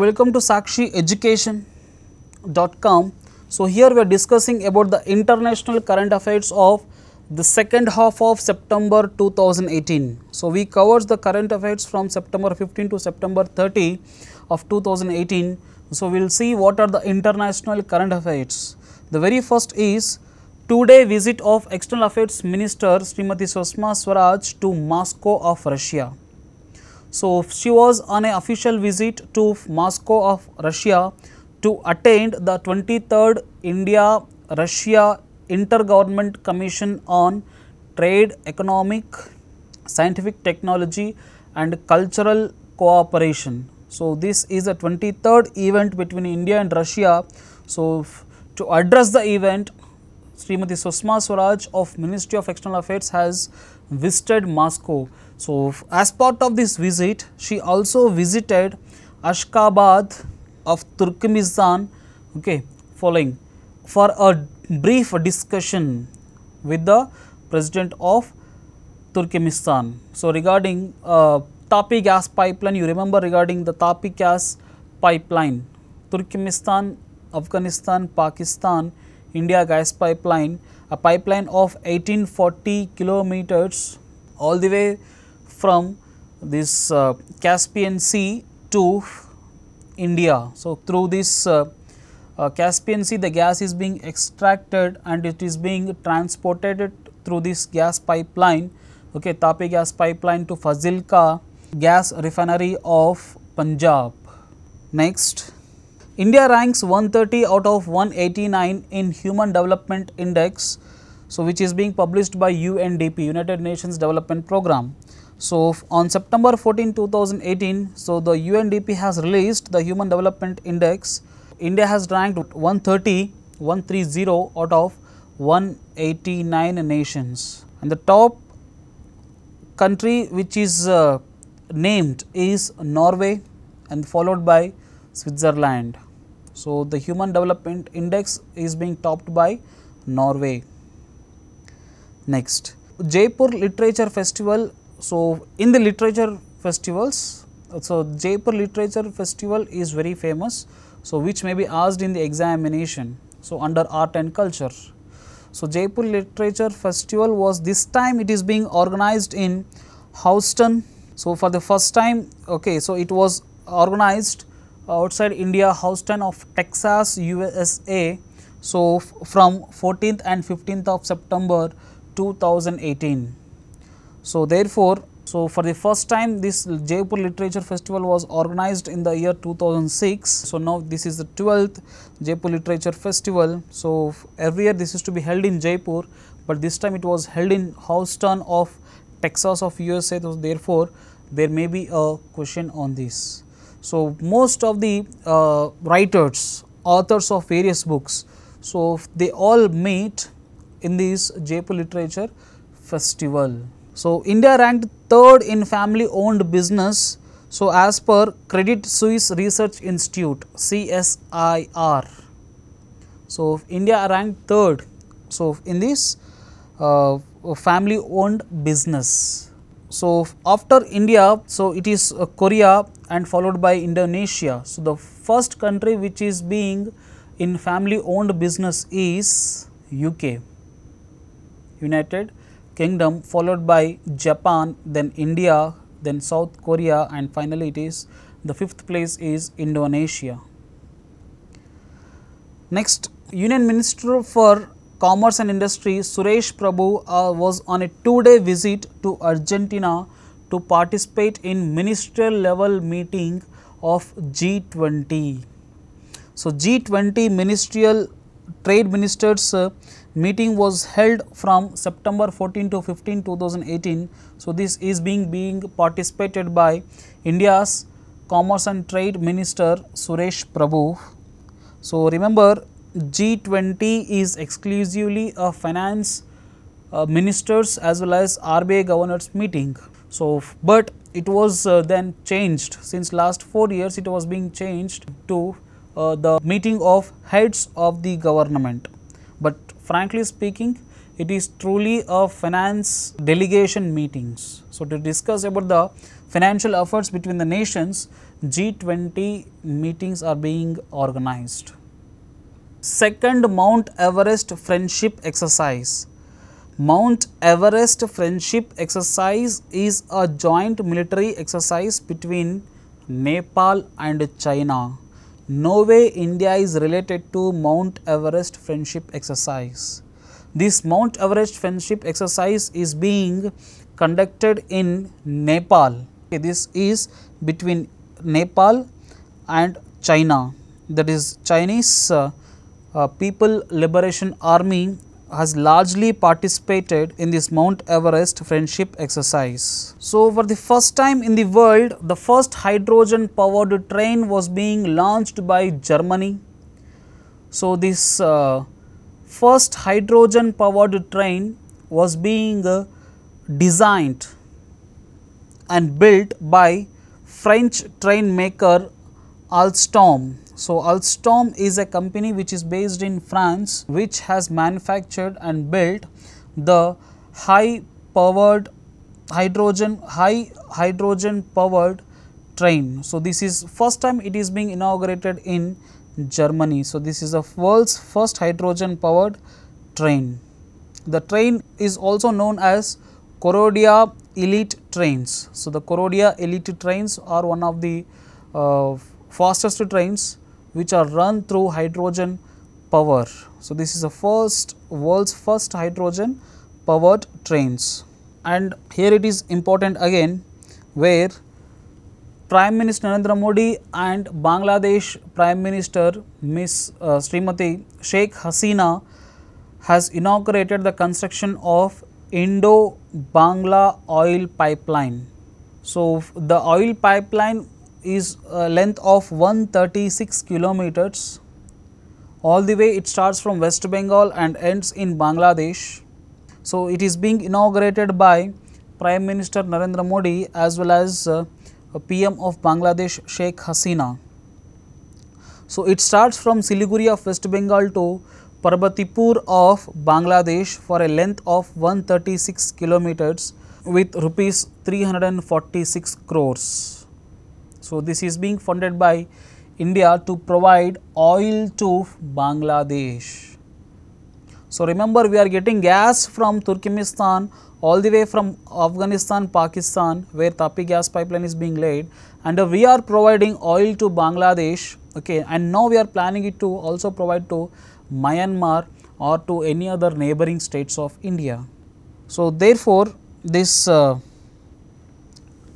welcome to SakshiEducation.com. So here we are discussing about the international current affairs of the second half of September 2018. So we covered the current affairs from September 15 to September 30 of 2018. So we will see what are the international current affairs. The very first is 2-day visit of External Affairs Minister Srimati Sushma Swaraj to Moscow of Russia. So she was on an official visit to Moscow of Russia to attend the 23rd India-Russia Intergovernment Commission on Trade, Economic, Scientific Technology and Cultural Cooperation. So this is the 23rd event between India and Russia. So to address the event, Srimati Sushma Swaraj of Ministry of External Affairs has visited Moscow. So as part of this visit, she also visited Ashgabat of Turkmenistan, following for a brief discussion with the President of Turkmenistan. So regarding Tapi gas pipeline, you remember regarding the Tapi gas pipeline, Turkmenistan, Afghanistan, Pakistan, India gas pipeline, a pipeline of 1840 kilometers all the way from this Caspian Sea to India. So through this Caspian Sea, the gas is being extracted and it is being transported through this gas pipeline, Tapi gas pipeline to Fazilka gas refinery of Punjab. Next, India ranks 130 out of 189 in Human Development Index, so which is being published by UNDP, United Nations Development Programme. So on September 14, 2018, so the UNDP has released the Human Development Index. India has ranked 130 out of 189 nations, and the top country which is named is Norway and followed by Switzerland. So the Human Development Index is being topped by Norway. Next, Jaipur Literature Festival. So in the literature festivals, so Jaipur Literature Festival is very famous, so which may be asked in the examination. So under art and culture, so Jaipur Literature Festival was this time it is being organized in Houston. So for the first time, so it was organized outside India, Houston of Texas, USA. So from 14th and 15th of September 2018. So therefore, so for the first time this Jaipur Literature Festival was organized in the year 2006. So now this is the 12th Jaipur Literature Festival. So every year this is to be held in Jaipur, but this time it was held in Houston of Texas of USA. So therefore, there may be a question on this. So most of the writers, authors of various books, so they all meet in this Jaipur Literature Festival. So India ranked 3rd in family owned business, so as per Credit Suisse Research Institute, CSIR. So India ranked 3rd, so in this family owned business. So after India, so it is Korea and followed by Indonesia. So the first country which is being in family owned business is UK, United Kingdom, followed by Japan, then India, then South Korea, and finally it is the 5th place is Indonesia. Next, Union Minister for Commerce and Industry Suresh Prabhu was on a 2-day visit to Argentina to participate in ministerial level meeting of G20. So G20 ministerial trade ministers meeting was held from September 14 to 15, 2018. So this is being participated by India's Commerce and Trade Minister Suresh Prabhu. So remember, G20 is exclusively a finance ministers as well as RBI governors meeting. So but it was then changed since last 4 years. It was being changed to the meeting of heads of the government. But frankly speaking, it is truly a finance delegation meetings. So, to discuss about the financial efforts between the nations, G20 meetings are being organized. Second Mount Everest Friendship Exercise. Mount Everest Friendship Exercise is a joint military exercise between Nepal and China. No way India is related to Mount Everest Friendship Exercise. This Mount Everest Friendship Exercise is being conducted in Nepal. Okay, this is between Nepal and China, that is Chinese People Liberation Army has largely participated in this Mount Everest Friendship Exercise. So, for the first time in the world, the first hydrogen powered train was being launched by Germany. So, this first hydrogen powered train was being designed and built by French train maker Alstom. So, Alstom is a company which is based in France, which has manufactured and built the high hydrogen powered train. So, this is first time it is being inaugurated in Germany. So, this is the world's first hydrogen powered train. The train is also known as Korodia Elite trains. So, the Korodia Elite trains are one of the fastest trains which are run through hydrogen power. So, this is the world's first hydrogen powered trains. And here it is important again, where Prime Minister Narendra Modi and Bangladesh Prime Minister Ms. Srimati Sheikh Hasina has inaugurated the construction of Indo-Bangla oil pipeline. So, the oil pipeline is a length of 136 kilometers. All the way it starts from West Bengal and ends in Bangladesh. So, it is being inaugurated by Prime Minister Narendra Modi as well as PM of Bangladesh Sheikh Hasina. So, it starts from Siliguri of West Bengal to Parbatipur of Bangladesh for a length of 136 kilometers with rupees 346 crores. So, this is being funded by India to provide oil to Bangladesh. So, remember, we are getting gas from Turkmenistan all the way from Afghanistan, Pakistan, where Tapi gas pipeline is being laid, and we are providing oil to Bangladesh, okay, and now we are planning it to also provide to Myanmar or to any other neighboring states of India. So, therefore, this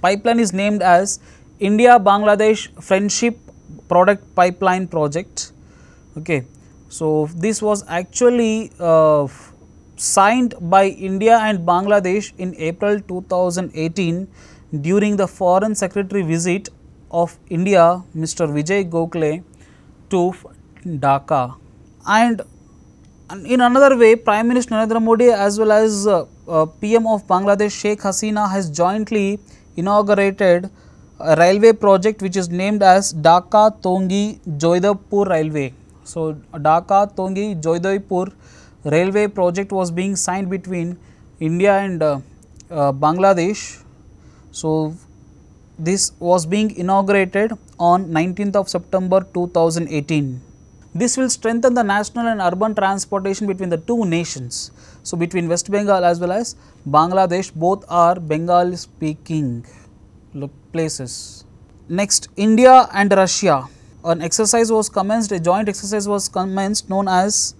pipeline is named as India Bangladesh Friendship Product Pipeline Project. Okay. So, this was actually signed by India and Bangladesh in April 2018 during the Foreign Secretary visit of India, Mr. Vijay Gokhale, to Dhaka. And in another way, Prime Minister Narendra Modi as well as PM of Bangladesh Sheikh Hasina has jointly inaugurated a railway project which is named as Dhaka Tongi Joidapur Railway. So, Dhaka Tongi Joidapur railway project was being signed between India and Bangladesh. So, this was being inaugurated on 19th of September 2018. This will strengthen the national and urban transportation between the two nations. So, between West Bengal as well as Bangladesh, both are Bengali speaking places. Next, India and Russia. An exercise was commenced, a joint exercise was commenced known as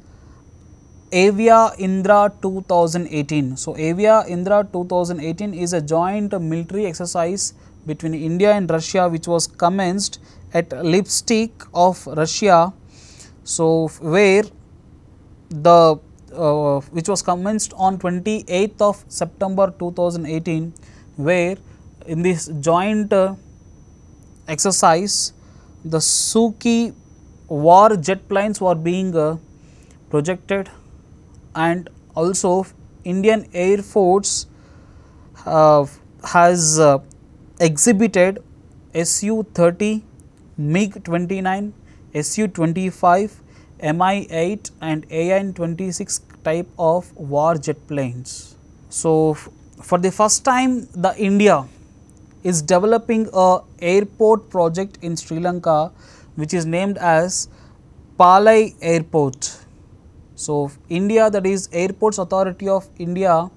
Avia Indra 2018. So, Avia Indra 2018 is a joint military exercise between India and Russia which was commenced at Lipstick of Russia. So, where the which was commenced on 28th of September 2018, where in this joint exercise the Sukhoi war jet planes were being projected, and also Indian Air Force has exhibited Su-30, MiG-29, Su-25, Mi-8 and AN-26 type of war jet planes. So, for the first time the India is developing a airport project in Sri Lanka which is named as Palai Airport. So, India, that is Airports Authority of India,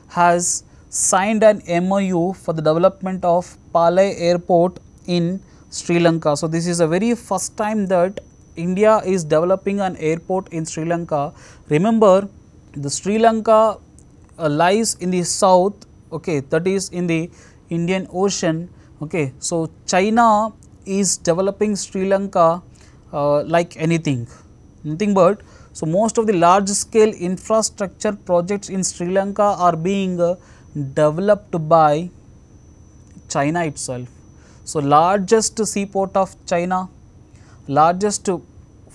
has signed an MOU for the development of Palai Airport in Sri Lanka. So, this is the very first time that India is developing an airport in Sri Lanka. Remember, the Sri Lanka lies in the south, okay, that is in the Indian Ocean. Okay. So, China is developing Sri Lanka like anything, nothing but. So, most of the large scale infrastructure projects in Sri Lanka are being developed by China itself. So, largest seaport of China, largest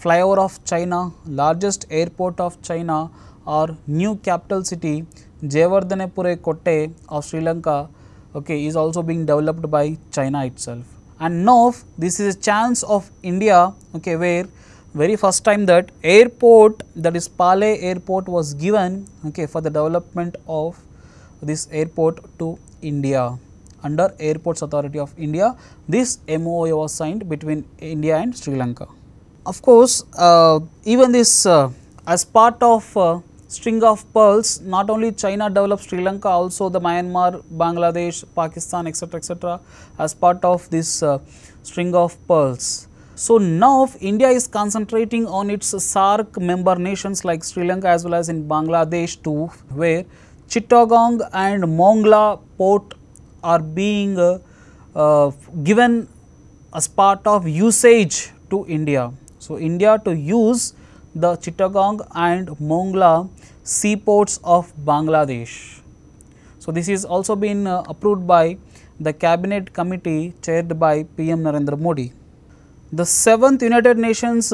flyover of China, largest airport of China, or new capital city Jayawardene Kotte of Sri Lanka, okay, is also being developed by China itself. And now this is a chance of India, okay, where very first time that airport, that is Palai Airport, was given, okay, for the development of this airport to India under Airports Authority of India. This MOU was signed between India and Sri Lanka. Of course, even this as part of string of pearls, not only China developed Sri Lanka, also the Myanmar, Bangladesh, Pakistan, etc., as part of this string of pearls. So, now India is concentrating on its SAARC member nations like Sri Lanka as well as in Bangladesh too, where Chittagong and Mongla port are being given as part of usage to India. So, India to use the Chittagong and Mongla seaports of Bangladesh. So, this is also been approved by the Cabinet Committee chaired by PM Narendra Modi. The 7th United Nations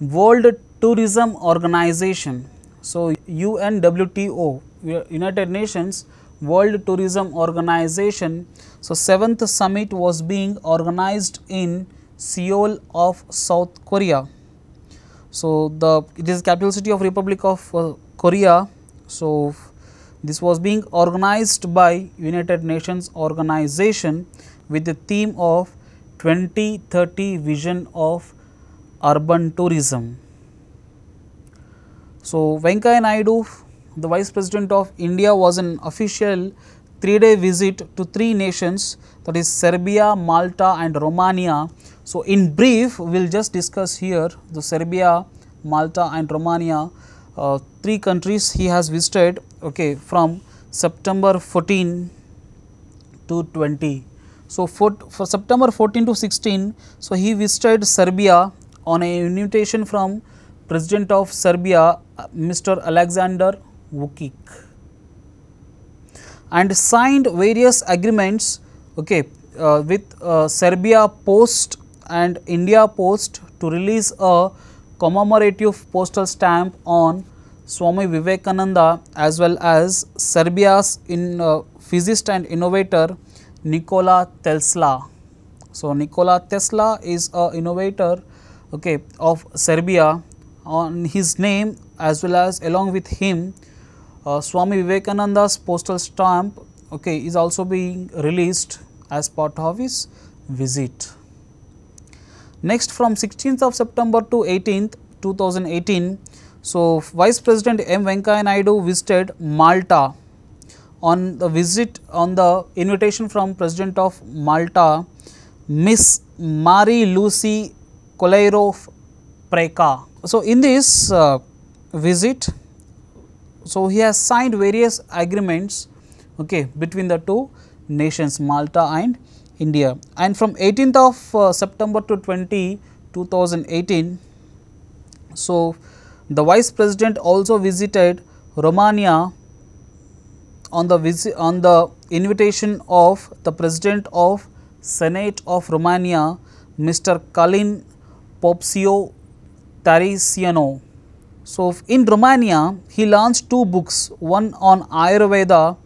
World Tourism Organization, so UNWTO, United Nations World Tourism Organization. So, 7th summit was being organized in Seoul of South Korea. So, it is capital city of Republic of Korea. So, this was being organized by United Nations organization with the theme of 2030 vision of urban tourism. So, Venkaiah Naidu, the Vice President of India, was an official 3-day visit to 3 nations, that is Serbia, Malta and Romania. So, in brief, we will just discuss here the Serbia, Malta and Romania, 3 countries he has visited, okay, from September 14 to 20. So, for September 14 to 16, so he visited Serbia on an invitation from President of Serbia, Mr. Alexander Vučić, and signed various agreements, okay, with Serbia Post and India Post to release a commemorative postal stamp on Swami Vivekananda as well as Serbia's physicist and innovator Nikola Tesla. So, Nikola Tesla is a innovator, okay, of Serbia. On his name as well as along with him, Swami Vivekananda's postal stamp, okay, is also being released as part of his visit. Next, from 16th of September to 18th 2018, so Vice President M. Venkaiah Naidu visited Malta. On the visit, on the invitation from President of Malta, Miss Marie-Lucie Koleirov-Preca. So, in this visit, so he has signed various agreements, okay, between the 2 nations, Malta and India. And from 18th of September to 2018, so the Vice President also visited Romania on the invitation of the President of Senate of Romania, Mr. Călin Popescu Tăriceanu. So, in Romania, he launched 2 books, one on Ayurveda,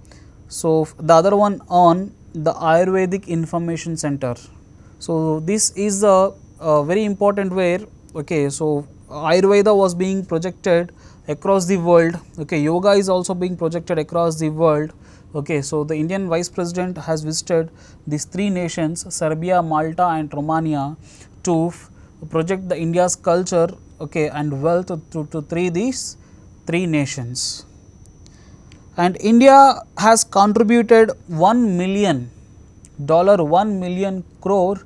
so the other one on the Ayurvedic Information Center. So, this is a very important where, okay, so Ayurveda was being projected across the world. Okay, yoga is also being projected across the world. Okay, so the Indian Vice President has visited these 3 nations, Serbia, Malta and Romania, to project the India's culture, okay, and wealth to these 3 nations. And India has contributed $1 million, 1 million crore,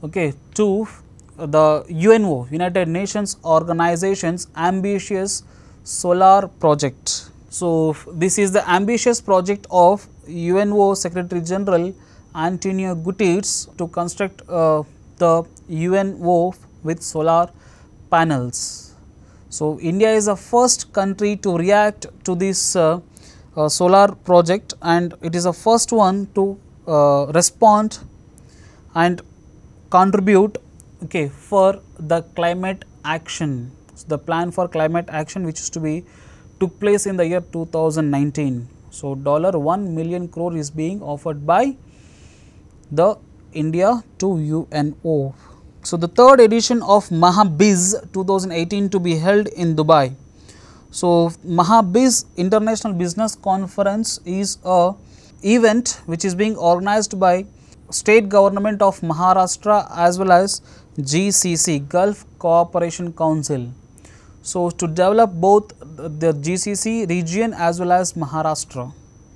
okay, to the UNO, United Nations Organization's ambitious solar project. So, this is the ambitious project of UNO Secretary General Antonio Guterres to construct the UNO with solar panels. So, India is the first country to react to this solar project, and it is the first one to respond and contribute, okay, for the climate action. So, the plan for climate action which is to be took place in the year 2019. So, $1 million crore is being offered by the India to UNO. So, the 3rd edition of MahaBiz 2018 to be held in Dubai. So, MahaBiz International Business Conference is a event which is being organized by state government of Maharashtra as well as GCC, Gulf Cooperation Council. So, to develop both the GCC region as well as Maharashtra.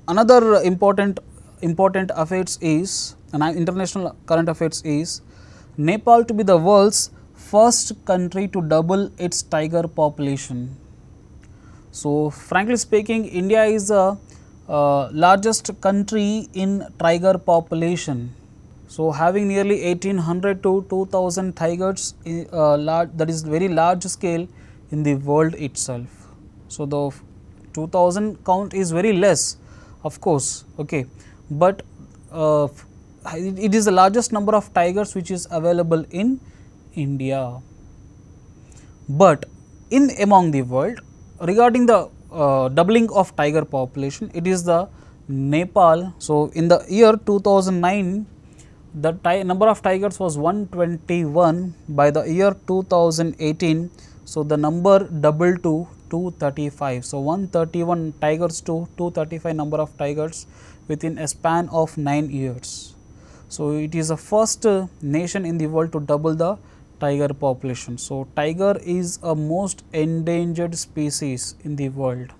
Another important affairs is, international current affairs is, Nepal to be the world's first country to double its tiger population. So, frankly speaking, India is the largest country in tiger population. So, having nearly 1800 to 2000 tigers, that is very large scale in the world itself. So, the 2000 count is very less, of course, okay, but it is the largest number of tigers which is available in India. But in among the world, regarding the doubling of tiger population, it is the Nepal. So, in the year 2009, the number of tigers was 121. By the year 2018, so the number doubled to 235. So, 131 tigers to 235 number of tigers within a span of 9 years. So, it is the first nation in the world to double the tiger population. So, tiger is a most endangered species in the world.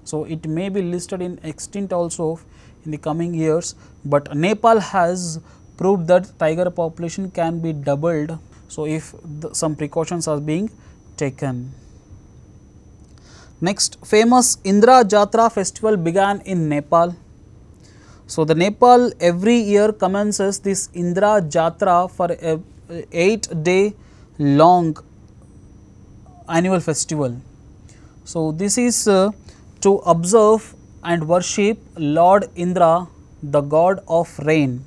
So, it may be listed in extinct also in the coming years, but Nepal has proved that tiger population can be doubled. So, if some precautions are being taken. Next, famous Indra Jatra festival began in Nepal. So, the Nepal every year commences this Indra Jatra for a 8-day long annual festival. So, this is to observe and worship Lord Indra, the god of rain,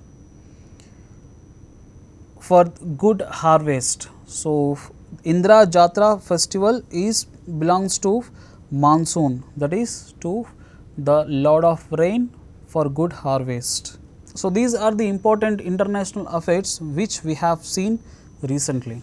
for good harvest. So, Indra Jatra festival belongs to monsoon, that is to the Lord of rain for good harvest. So, these are the important international affairs which we have seen recently.